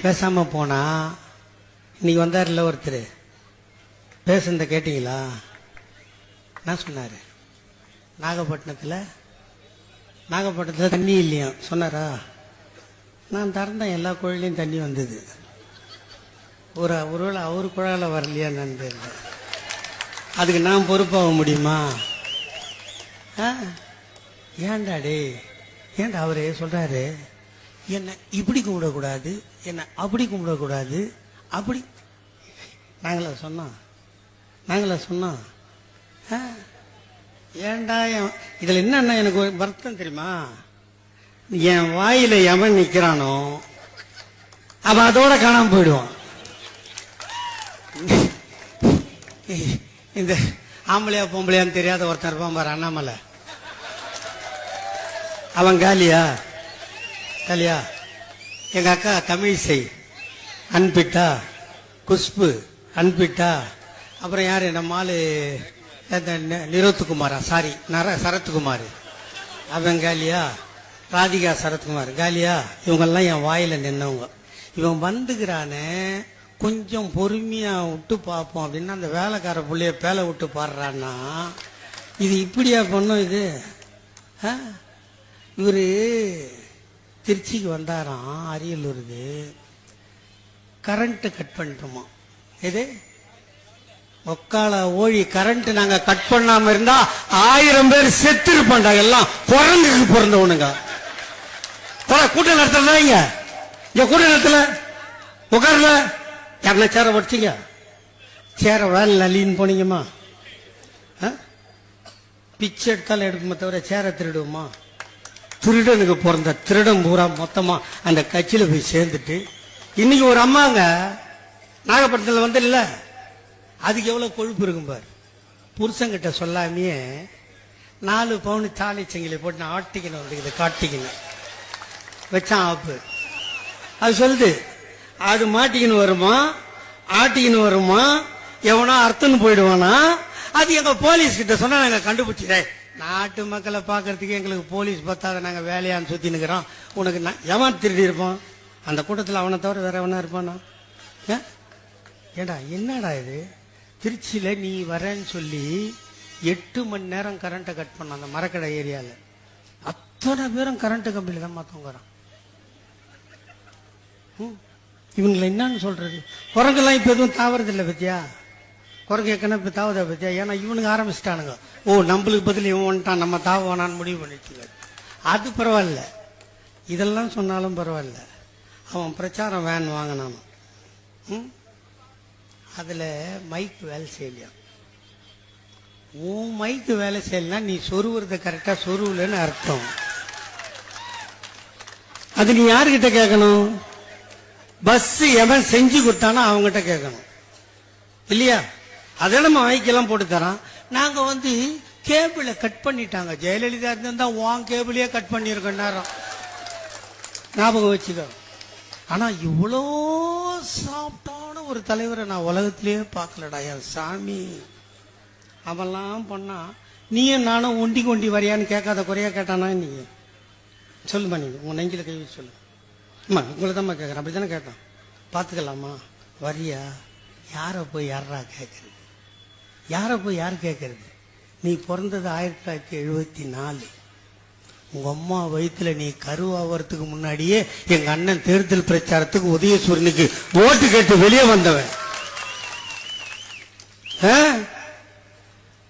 பேசாம போனா இன்னைக்கு வந்தார்ல ஒருத்தர் பேசுனத கேட்டீங்களா? என்ன சொன்னாரு? நாகப்பட்டினத்தில் தண்ணி இல்லையா சொன்னாரா? நான் திறந்தேன், எல்லா குழலையும் தண்ணி வந்தது. ஒருவேளை அவரு குழால வரலையா நான் தெரியல. அதுக்கு நான் பொறுப்பாக முடியுமா? ஏண்டாடே, ஏண்டா அவரு சொல்றாரு என்ன இப்படி கும்பிடக்கூடாது, என்ன அப்படி கும்பிடக்கூடாது, அப்படி நாங்களா சொன்னோம். ஏண்டா இதுல என்னன்னா எனக்கு ஒரு வருத்தம் தெரியுமா? என் வாயில எவன் நிக்கிறானோ அவன் அதோட காணாம போயிடுவான். இந்த ஆம்பளையா பொம்பளையான்னு தெரியாத ஒருத்தன் இருப்பான் பாரு, அண்ணாமலை. அவன் காலியா எங்க அக்கா தமிழிசை அன்பிட்டா, குஷ்பு அன்பிட்டா, அப்புறம் யாரு நம்ம ஆளு நிரோத்துக்குமாரா, சாரி சரத்குமார், அவன் காலியா, ராதிகா சரத்குமார் காலியா. இவங்கெல்லாம் என் வாயில நின்னவங்க. இவன் வந்துக்கிறானே கொஞ்சம் பொறுமையா விட்டு பார்ப்போம் அப்படின்னா அந்த வேலைக்கார புள்ளைய பேலை விட்டு பாடுறான்னா இது இப்படியா பண்ணும்? இது இவரு திருச்சிக்கு வந்தாராம், அரியலூருக்கு. Current cut பண்ணிட்டோமா? எது ஒக்கால ஓழி கரண்ட் நாங்க கட் பண்ணாம இருந்தா 1000 பேர் செத்து இருப்பாண்டா. எல்லாம் பிறந்ததுக்கு பிறந்தவனுங்க. கூட்டம் நடத்தல, இங்க கூட்டம் நடத்தல, உட்காரல. யாருன்னா சேர வடிச்சிங்க, சேர வேலை நல்லின்னு போனீங்கம்மா. பிச்சை எடுத்தாலும் எடுக்குமே தவிர சேர திருடுவோமா? திருடனுக்கு பிறந்த திருடன் பூரா மொத்தமா அந்த கட்சியில போய் சேர்ந்துட்டு இன்னைக்கு ஒரு அம்மாங்க நாகப்பட்டினத்தில் வந்து இல்ல, அதுக்கு எவ்வளவு கொழுப்பு இருக்கும் பாரு. புருஷங்கிட்ட சொல்லாமையே 4 பவுன் தாலி செங்கில போட்டு ஆட்டிக்கணும், இதை காட்டிக்கணும் வச்சான் ஆப்பு. அது சொல்லுது, அது மாட்டிக்கின்னு வருமா, ஆட்டிக்கின்னு வருமா, எவனோ அர்த்தம்னு போயிடுவானா. அது எங்க போலீஸ் கிட்ட சொன்னா நாங்க கண்டுபிடிச்சிடே. நாட்டு மக்களை பாக்குறதுக்கு எங்களுக்கு போலீஸ் பத்தாத, நாங்க வேலையான்னு சுத்தி நிக்கிறோம். உனக்கு எவன் திருடி இருப்பான்? அந்த கூட்டத்தில் அவனை தவிர வேற எவனா இருப்பானா? ஏண்டா என்னடா இது? திருச்சியில நீ வரேன்னு சொல்லி 8 மணி நேரம் கரண்ட்டை கட் பண்ண அந்த மரக்கடை ஏரியால அத்தனை பேரும் கரண்ட் கம்பியில தான் மாத்தவங்கிறான். இவங்களை என்னன்னு சொல்றது? குரங்கெல்லாம் இப்ப எதுவும் தாவறது இல்லை பத்தியா? குரங்கு ஏற்கனவே இப்ப தாவதா பத்தியா? ஏன்னா இவனுக்கு ஆரம்பிச்சிட்டானுங்க. நம்மளுக்கு பதில் இவன் வந்துட்டான், நம்ம தாவ வேணான்னு முடிவு பண்ணிட்டு. அது பரவாயில்ல, இதெல்லாம் சொன்னாலும் பரவாயில்ல. அவன் பிரச்சாரம் வேன் வாங்கினான், அதுல மைக் வேலை செய்யலையா? உன் மைக்கு வேலை செய்யலன்னா நீ சொருவுறத கரெக்டா சொருவுலன்னு அர்த்தம். அது நீ யாருகிட்ட கேட்கணும்? பஸ் எவன் செஞ்சு கொடுத்தானோ அவங்ககிட்ட கேட்கணும் இல்லையா? அதே நம்ம மைக்கெல்லாம் போட்டு தரான். நாங்க வந்து கேபிளை கட் பண்ணிட்டாங்க. ஜெயலலிதா இருந்தா உன் கேபிளையே கட் பண்ணிருக்கோம் நேரம், ஞாபகம் வச்சுக்க. ஆனா இவ்வளோ சாப்பிட்டான ஒரு தலைவரை நான் உலகத்திலேயே பார்க்கலடா என் சாமி. அவெல்லாம் பண்ணா நீயும் நானும் ஒண்டி கொண்டி வரியான்னு கேட்காத குறையா கேட்டானா? நீங்க சொல்லுமா, நீங்க உங்க நெஞ்சில கை வச்சு சொல்லு. அம்மா உங்களை தான் கேட்கறேன், அப்படித்தானே கேட்டான். பாத்துக்கலாமா வரியா? யார போய் யாரா கேட்கறது? யார போய் யார் கேட்கறது? நீ பிறந்தது 1974. உங்க அம்மா வயிற்றுல நீ கருவாகிறதுக்கு முன்னாடியே எங்க அண்ணன் தேர்தல் பிரச்சாரத்துக்கு உதயசூரனுக்கு ஓட்டு கேட்டு வெளியே வந்தவன்.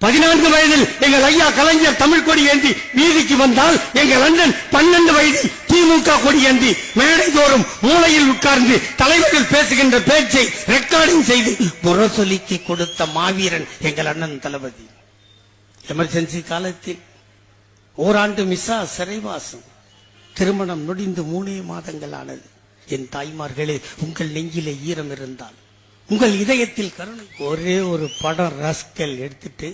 14 வயதில் எங்கள் ஐயா கலைஞர் தமிழ் கொடி ஏந்தி வீதிக்கு வந்தால் எங்கள் அண்ணன் 12 வயதில் திமுக கொடி ஏந்தி மேடை தோறும் மூலையில் உட்கார்ந்து தலைவர்கள் பேசுகின்ற பேச்சை ரெக்கார்டிங் செய்து முரசொலிக்கு கொடுத்த மாவீரன் எங்கள் அண்ணன் தளபதி. எமர்ஜென்சி காலத்தில் ஓராண்டு மிஸ்ஸா சிறைவாசம், திருமணம் நொடிந்து 3 மாதங்கள் ஆனது. என் தாய்மார்களே, உங்கள் நெஞ்சிலே ஈரம் இருந்தால், உங்கள் இதயத்தில் கருணை. ஒரே ஒரு படம் ரஸ்கல் எடுத்துட்டு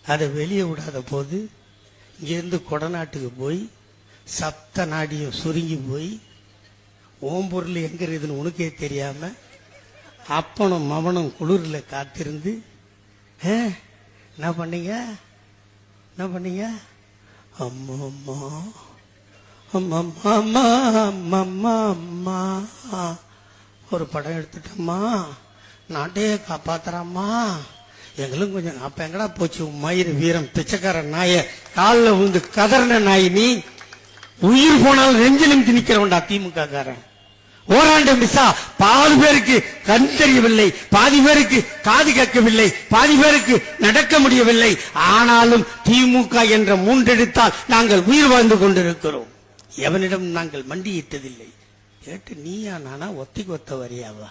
அதை வெளியே விடாத போது இங்கிருந்து கொடநாட்டுக்கு போய் சப்த நாடியும் சுருங்கி போய் ஓம்பொருள் எங்க இருக்குதுன்னு உனக்கே தெரியாம அப்பனும் மவனும் குளிர்ல காத்திருந்து என்ன பண்ணீங்க? அம்மா அம்மா அம்மா அம்மா அம்மா அம்மா ஒரு படம் எடுத்துட்டோம்மா, நாட்டையே காப்பாத்துறாம்மா, எங்களும் கொஞ்சம். அப்ப எங்கடா போச்சு மயிறு வீரம்? பிச்சைக்கார நாய காலில் விழுந்து கதறின நாய் நீ. உயிர் போனாலும் நெஞ்சிலும் திணிக்கிறவன்டா திமுக காரன். ஓராண்டு மிஸ்ஸா பாதி பேருக்கு கண் தெரியவில்லை, பாதி பேருக்கு காது கேட்கவில்லை, பாதி பேருக்கு நடக்க முடியவில்லை. ஆனாலும் திமுக என்ற மூன்றெடுத்தால் நாங்கள் உயிர் வாழ்ந்து கொண்டிருக்கிறோம். எவனிடம் நாங்கள் மண்டியிட்டதில்லை. கேட்டு நீயா நானா ஒத்திக்கு ஒத்த வரியாவா?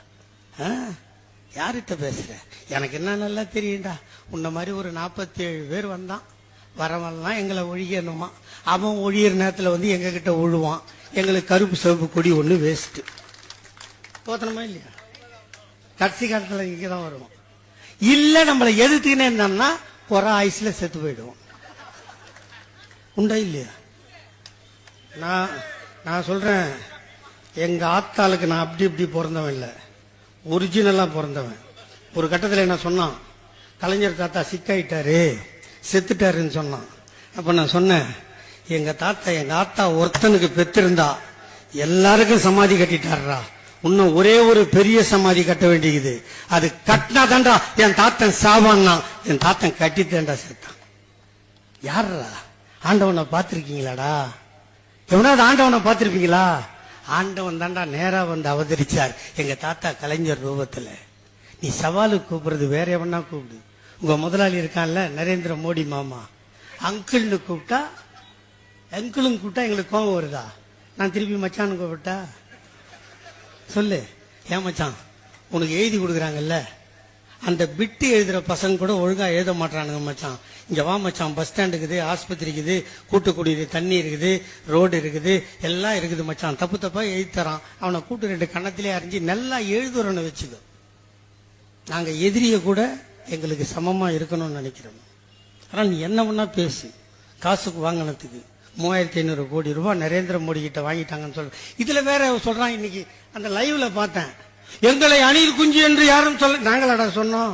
யார்கிட்ட பேசுற? எனக்கு என்ன நல்லா தெரியும்டா. உன்ன மாதிரி ஒரு 47 பேர் வந்தான். வரவெல்லாம் எங்களை ஒழியணுமா. அவன் ஒழியிற நேரத்தில் வந்து எங்க கிட்ட ஒழுவான். எங்களுக்கு கருப்பு சிவப்பு கொடி ஒண்ணு வேஸ்ட். போத்தனமா இல்லையா? கடைசி காலத்துல இங்கதான் வருவோம். இல்ல நம்மளை எதிர்த்துக்கினே இருந்தோம்னா ஒரு ஆயுசுல செத்து போயிடுவோம். உண்டா இல்லையா? நான் சொல்றேன், எங்க ஆத்தாளுக்கு நான் அப்படி இப்படி பிறந்தவன் இல்லை, ஒரிஜினலா பிறந்தவன். ஒரு கட்டத்தில் என்ன சொன்னான், கலைஞர் தாத்தா சிக்காயிட்டாரு, செத்துட்டாருன்னு சொன்னான். அப்ப நான் சொன்னேன், எங்க ஆத்தா ஒருத்தனுக்கு பெற்றிருந்தா எல்லாருக்கும் சமாதி கட்டிட்டாரா. இன்னும் ஒரே ஒரு பெரிய சமாதி கட்ட வேண்டியது. அது கட்டினா தாண்டா என் தாத்தன் சாவான்னா. என் தாத்தன் கட்டித்தேன்டா செத்தான். யாரா? ஆண்டவனை பார்த்திருக்கீங்களாடா? எவனாவது ஆண்டவனை பார்த்திருப்பீங்களா? ஆண்டவன் தாண்டா நேரா வந்து அவதரிச்சார் எங்க தாத்தா கலைஞர் ரூபத்துல. நீ சவாலுக்கு கூப்பிடுறது வேற எவனா கூப்பிடு. உங்க முதலாளி இருக்கான்ல நரேந்திர மோடி மாமா, அங்கிள்னு கூப்பிட்டா, அங்கிளும் கூப்பிட்டா எங்களுக்கு கோபம் வருதா? நான் திருப்பி மச்சான்னு கூப்பிட்டா சொல்லு, ஏன் மச்சான் உனக்கு எழுதி கொடுக்குறாங்கல்ல, அந்த பிட்டு எழுதுற பசங்க கூட ஒழுங்கா எழுத மாட்டானுங்க மச்சான். இங்க வா மச்சான், பஸ் ஸ்டாண்ட் இருக்குது, ஆஸ்பத்திரி இருக்குது, கூட்டுக்குடி தண்ணி இருக்குது, ரோடு இருக்குது, எல்லாம் இருக்குது மச்சான். தப்பு தப்பா எழுதி தரான். அவனை கூட்டு 2 கண்ணத்திலே அறிஞ்சு நல்லா எழுதுறோன்னு வச்சுக்கோ. நாங்க எதிரிய கூட எங்களுக்கு சமமா இருக்கணும்னு நினைக்கிறோம். ஆனால் நீ என்ன பண்ணா பேசு. காசுக்கு வாங்கினதுக்கு 3500 கோடி ரூபாய் நரேந்திர மோடி கிட்ட வாங்கிட்டாங்கன்னு சொல்ற. இதுல வேற சொல்றான். இன்னைக்கு அந்த லைவ்ல பார்த்தேன், எங்களை அணில் குஞ்சு என்று யாரும் சொல்ல. நாங்களடா சொன்னோம்.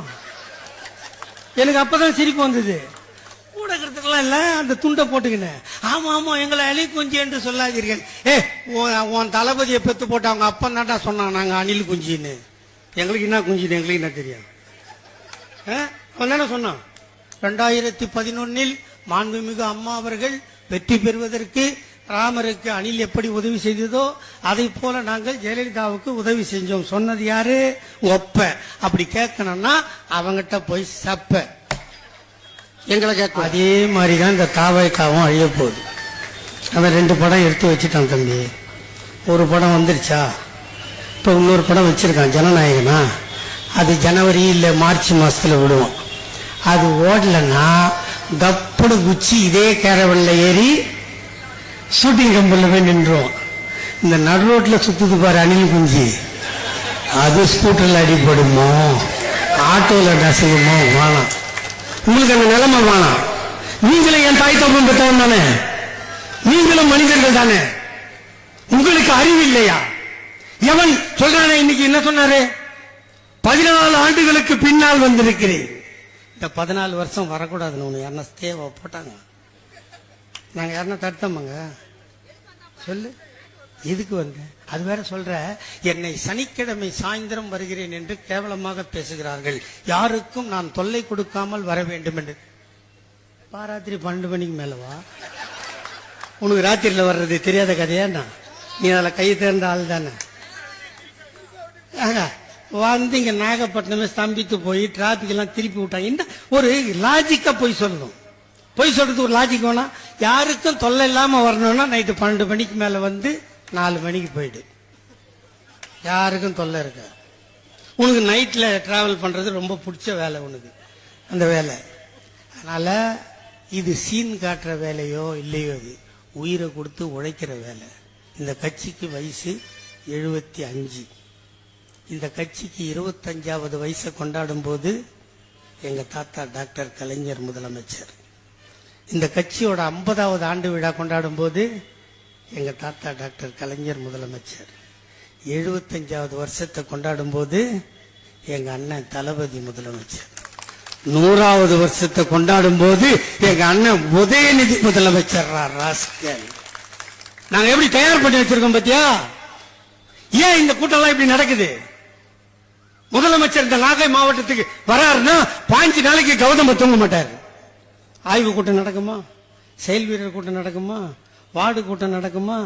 எனக்கு அப்பதான் சிரிப்பு வந்தது. ஊடகத்துக்கெல்லாம் இல்ல, அந்த துண்டை போட்டுக்கினேன். ஆமா ஆமா எங்களை அணில் குஞ்சு என்று சொல்லாதீர்கள். உன் தளபதியை பெத்து போட்டு அவங்க அப்பா தாண்டா சொன்னாங்க நாங்க அணில் குஞ்சின்னு. எங்களுக்கு என்ன குஞ்சின்னு எங்களுக்கு என்ன தெரியும்? அவன் தானே சொன்னான். 2011 மாண்புமிகு அம்மா அவர்கள் வெற்றி பெறுவதற்கு ராமருக்கு அணில் எப்படி உதவி செய்ததோ அதை போல நாங்கள் ஜெயலலிதாவுக்கு உதவி செஞ்சோம். சொன்னது யாரு? ஒப்ப. அப்படி கேட்கணும்னா அவங்கிட்ட போய் சப்ப. எங்களை கேட்க. அதே மாதிரிதான் இந்த தாவைக்காவும் அழிய போகுது. அவன் 2 படம் எடுத்து வச்சுட்டான் தம்பி. ஒரு படம் வந்துருச்சா, இப்ப இன்னொரு படம் வச்சிருக்கான் ஜனநாயகனா. அது ஜனவரி இல்ல மார்ச் மாசத்துல விடுவோம். அது ஓடலன்னா கப்படு குச்சி இதே கேரவன்ல ஏறி ஷூட்டிங் கம்பெனில போய் நின்றுவோம். இந்த நடு ரோட்ல சுத்துது பாரு அணில் குஞ்சு, அது ஸ்கூட்டர்ல அடிபடுமோ, ஆட்டோல நசுங்குமோ? வேணாம். உங்களுக்கு அந்த நிலைமை வேணாம். நீங்களும் என் தாய் தப்பம் பெற்றவன் தானே, நீங்களும் மனிதர்கள் தானே. உங்களுக்கு அறிவு இல்லையா? எவன் சொல்றானே இன்னைக்கு என்ன சொன்னாரு? 14 ஆண்டுகளுக்கு பின்னால் வந்திருக்கிறேன். இந்த 14 வருஷம் வரக்கூடாதுன்னு ஒண்ணு யாருன்னா தேவை போட்டாங்க. நாங்க யாருன்னா தடுத்தோமாங்க? சொல்லு. இதுக்கு வந்து அது வேற சொல்ற, என்னை சனிக்கிழமை சாயந்தரம் வருகிறேன் என்று கேவலமாக பேசுகிறார்கள். யாருக்கும் நான் தொல்லை கொடுக்காமல் வர வேண்டும் என்று. பாராத்திரி 12 மணிக்கு மேலவா? உனக்கு ராத்திரில வர்றது தெரியாத கதையா? நீ அதில் கை தேர்ந்த ஆள் தானே. வந்து இங்க நாகப்பட்டினமே ஸ்தம்பித்து போய் டிராபிக் எல்லாம் திருப்பி விட்டாங்க. இந்த ஒரு லாஜிக்கா போய் சொல்லணும். போய் சொல்றது ஒரு லாஜிக் வேணா. யாருக்கும் தொல்லை இல்லாம வரணும்னா நைட்டு 12 மணிக்கு மேல வந்து 4 மணிக்கு போயிடு. யாருக்கும் தொல்லை இருக்க. உனக்கு நைட்ல டிராவல் பண்றது ரொம்ப பிடிச்ச வேலை உனக்கு அந்த வேலை. அதனால இது சீன் காட்டுற வேலையோ இல்லையோ, இது உயிரை கொடுத்து உழைக்கிற வேலை. இந்த கட்சிக்கு வயசு 75. இந்த கட்சிக்கு 25வது வயசை கொண்டாடும் போது எங்க தாத்தா டாக்டர் கலைஞர் முதலமைச்சர். இந்த கட்சியோட 50வது ஆண்டு விழா கொண்டாடும் போது எங்க தாத்தா டாக்டர் கலைஞர் முதலமைச்சர். 75வது வருஷத்தை கொண்டாடும் போது எங்க அண்ணன் தளபதி முதலமைச்சர். 100வது வருஷத்தை கொண்டாடும் போது எங்க அண்ணன் உதயநிதி முதலமைச்சர். ராஸ்கல். நாங்க எப்படி தயார் பண்ணி வச்சிருக்கோம் பத்தியா? ஏன் இந்த கூட்டம் இப்படி நடக்குது? முதலமைச்சர் இந்த நாகை மாவட்டத்துக்கு வராருன்னா 5 நாளைக்கு கௌதம தூங்க மாட்டாரு. ஆய்வு கூட்டம் நடக்குமா? செயல் வீரர் கூட்டம் நடக்குமா? வார்டு கூட்டம் நடக்குமா?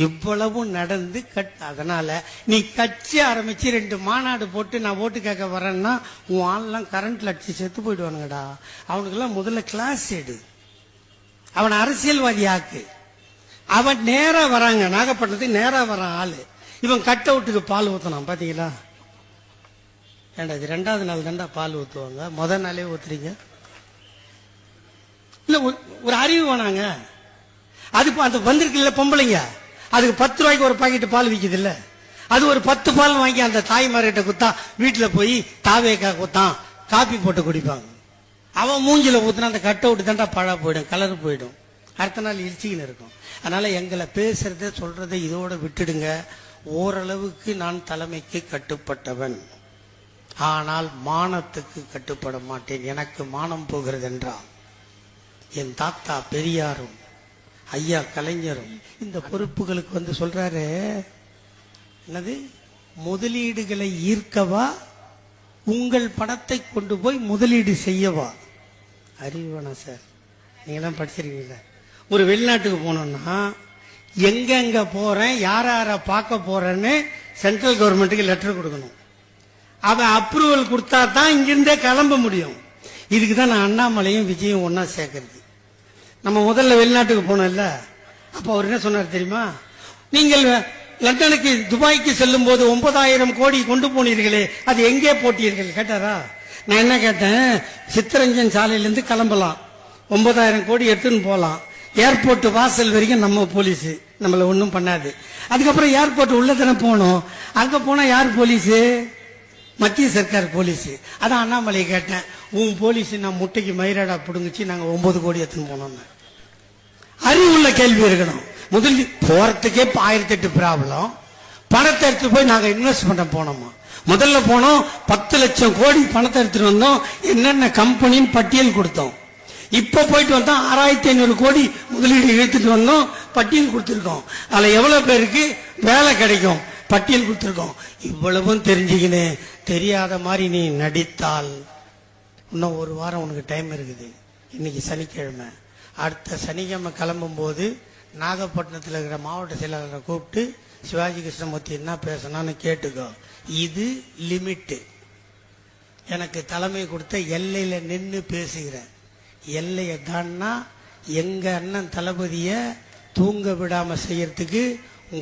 இவ்வளவு நடந்து அதனால நீ கட்சி ஆரம்பிச்சு 2 மாநாடு போட்டு நான் ஓட்டு கேட்க வரேன்னா உன் ஆள்லாம் கரண்ட்ல அடிச்சு செத்து போயிடுவானுங்கடா. அவனுக்கெல்லாம் முதல்ல கிளாஸ் எடு, அவன் அரசியல்வாதி ஆக்கு. அவன் நேரா வராங்க, நாகப்பட்டினத்துக்கு நேரா வரான் ஆளு. இவன் கட் அவுட்டுக்கு பால் ஊத்தணும் பாத்தீங்களா? ஏண்டா இது 2வது நாள் தாண்டா பால் ஊத்துவாங்க, முதல் நாளே ஊத்துறீங்க. இல்ல ஒரு அறிவு வேணாங்க. அது அந்த வந்திருக்குல்ல பொம்பளைங்க, அதுக்கு 10 ரூபாய்க்கு ஒரு பாக்கெட் பால் விற்குது இல்ல, அது ஒரு 10 பால் வாங்கி அந்த தாய்மார்கிட்ட குத்தா வீட்டுல போய் தாவேக்கா குத்தான் காப்பி போட்டு குடிப்பாங்க. அவன் மூஞ்சில ஊத்துனா அந்த கட் அவுட் தாண்டா பழா போயிடும், கலர் போயிடும், அடுத்த நாள் இடிச்சிக்கின்னு இருக்கும். அதனால எங்களை பேசுறத சொல்றதை இதோட விட்டுடுங்க. ஓரளவுக்கு நான் தலைமைக்கு கட்டுப்பட்டவன், ஆனால் மானத்துக்கு கட்டுப்பட மாட்டேன். எனக்கு மானம் போகிறது என்றால் என் தாத்தா பெரியாரும் ஐயா கலைஞரும் இந்த பொறுப்புகளுக்கு வந்து சொல்றாரு, என்னது முதலீடுகளை ஈர்க்கவா உங்கள் பணத்தை கொண்டு போய் முதலீடு செய்யவா? அறிவானா சார்? நீங்க எல்லாம் படிச்சிருக்கீங்களா? ஒரு வெளிநாட்டுக்கு போனோம்னா எங்க போறேன், யார பார்க்க போறேன்னு சென்ட்ரல் கவர்மெண்ட்டுக்கு லெட்டர் கொடுக்கணும். அவன் அப்ரூவல் கொடுத்தா தான் இங்கிருந்தே கிளம்ப முடியும். இதுக்கு தான் நான் அண்ணாமலையும் விஜயும் ஒன்னா சேர்க்கறது. நம்ம முதல்ல வெளிநாட்டுக்கு போனோம்ல, அப்ப அவர் என்ன சொன்னார் தெரியுமா? நீங்கள் லண்டனுக்கு துபாய்க்கு செல்லும் போது 9,000 கோடி கொண்டு போனீர்களே, அது எங்கே போட்டீர்கள் கேட்டாரா? நான் என்ன கேட்டேன், சித்தரஞ்சன் சாலையிலிருந்து கிளம்பலாம், 9,000 கோடி எடுத்துன்னு போலாம், ஏர்போர்ட் வாசல் வரைக்கும் நம்ம போலீஸ் நம்மள ஒன்றும் பண்ணாது. அதுக்கப்புறம் ஏர்போர்ட் உள்ள தானே போனோம், அங்க போனா யார் போலீஸ்? மத்திய சர்க்கார் போலீஸ். அதான் அண்ணாமலை கேட்டேன், உன் போலீஸ் நான் முட்டைக்கு மயிராடா புடுங்குச்சு, நாங்க 9 கோடி எடுத்துன்னு போனோம். அறிவுள்ள கேள்வி இருக்கணும். முதலில் போறதுக்கே 1008 ப்ராப்ளம். பணத்தை எடுத்து போய் நாங்க இன்வெஸ்ட் பண்ண போனோமா? முதல்ல போனோம் 10 லட்சம் கோடி பணத்தை எடுத்துட்டு வந்தோம், என்னென்ன கம்பெனின்னு பட்டியல் கொடுத்தோம். இப்ப போயிட்டு வந்தோம் 6500 கோடி முதலீடு இழுத்துட்டு வந்தோம், பட்டியல் கொடுத்திருக்கோம். அதுல எவ்வளவு பேருக்கு வேலை கிடைக்கும் பட்டியல் கொடுத்திருக்கோம். இவ்வளவும் தெரிஞ்சுக்கினே தெரியாத மாதிரி நீ நடித்தால் இன்னும் 1 வாரம் உனக்கு டைம் இருக்குது. இன்னைக்கு சனிக்கிழமை, அடுத்த சனிக்கிழமை கிளம்பும் போது நாகப்பட்டினத்தில் இருக்கிற மாவட்ட செயலாளரை கூப்பிட்டு சிவாஜி கிருஷ்ணமூர்த்தி என்ன பேசணும்னு கேட்டுக்கோ. இது லிமிட்டு. எனக்கு தலைமை கொடுத்த எல்லையில நின்று பேசுகிறேன். எல்லையை தான்னா எங்க அண்ணன் தளபதிய தூங்க விடாம செய்யறதுக்கு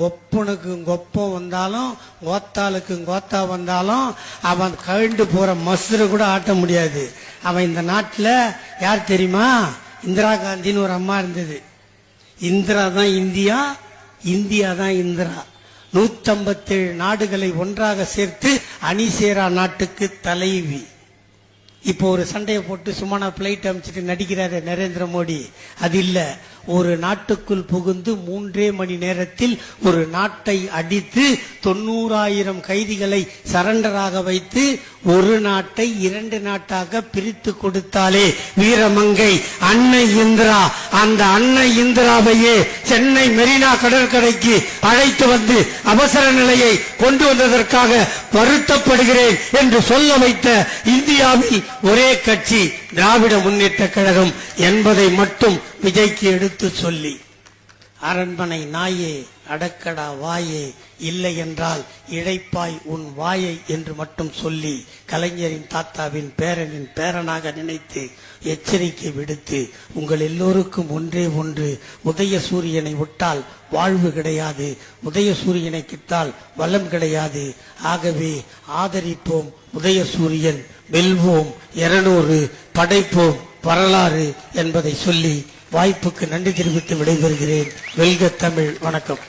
ஒப்பனுக்கு ஒப்பம் வந்தாலும் கோத்தாளுக்கு கோத்தா வந்தாலும் அவன் கழிண்டு போற மசுரை கூட ஆட்ட முடியாது. அவன் இந்த நாட்டில் யார் தெரியுமா? இந்திரா காந்தின்னு ஒரு அம்மா இருந்தது. இந்திரா தான் இந்தியா, இந்தியா தான் இந்திரா. 157 நாடுகளை ஒன்றாக சேர்த்து அணிசேரா நாட்டுக்கு தலைவி. இப்போ ஒரு சண்டையை போட்டு சும்மா பிளைட் அமைச்சிட்டு நடிக்கிறாரு நரேந்திர மோடி. அது இல்ல, ஒரு நாட்டுக்குள் புகுந்து 3 மணி நேரத்தில் ஒரு நாட்டை அடித்து 90,000 கைதிகளை சரண்டராக வைத்து ஒரு நாட்டை 2 நாட்டாக பிரித்து கொடுத்தாலே வீரமங்கை அன்னை இந்திரா. அந்த அன்னை இந்திராவையே சென்னை மெரினா கடற்கரைக்கு அழைத்து வந்து அவசர நிலையை கொண்டு வந்ததற்காக வருத்தப்படுகிறேன் என்று சொல்ல வைத்த இந்தியாவில் ஒரே கட்சி திராவிட முன்னேற்ற கழகம் என்பதை மட்டும் விஜய்க்கு எடுத்து சொல்லி, அரண்மனை நாயே அடக்கடா வாயே, இல்லை என்றால் இழைப்பாய் உன் வாயை என்று மட்டும் சொல்லி கலைஞரின் தாத்தாவின் பேரனின் பேரனாக நினைத்து எச்சரிக்கை விடுத்து, உங்கள் எல்லோருக்கும் ஒன்றே ஒன்று, உதய சூரியனை விட்டால் வாழ்வு கிடையாது, உதய சூரியனை கிட்டால் வளம் கிடையாது. ஆகவே ஆதரிப்போம் உதய சூரியன், வெல்வோம் 200, படைப்போம் வரலாறு என்பதை சொல்லி வாய்ப்புக்கு நன்றி தெரிவித்து விடைபெறுகிறேன். வெல்க தமிழ். வணக்கம்.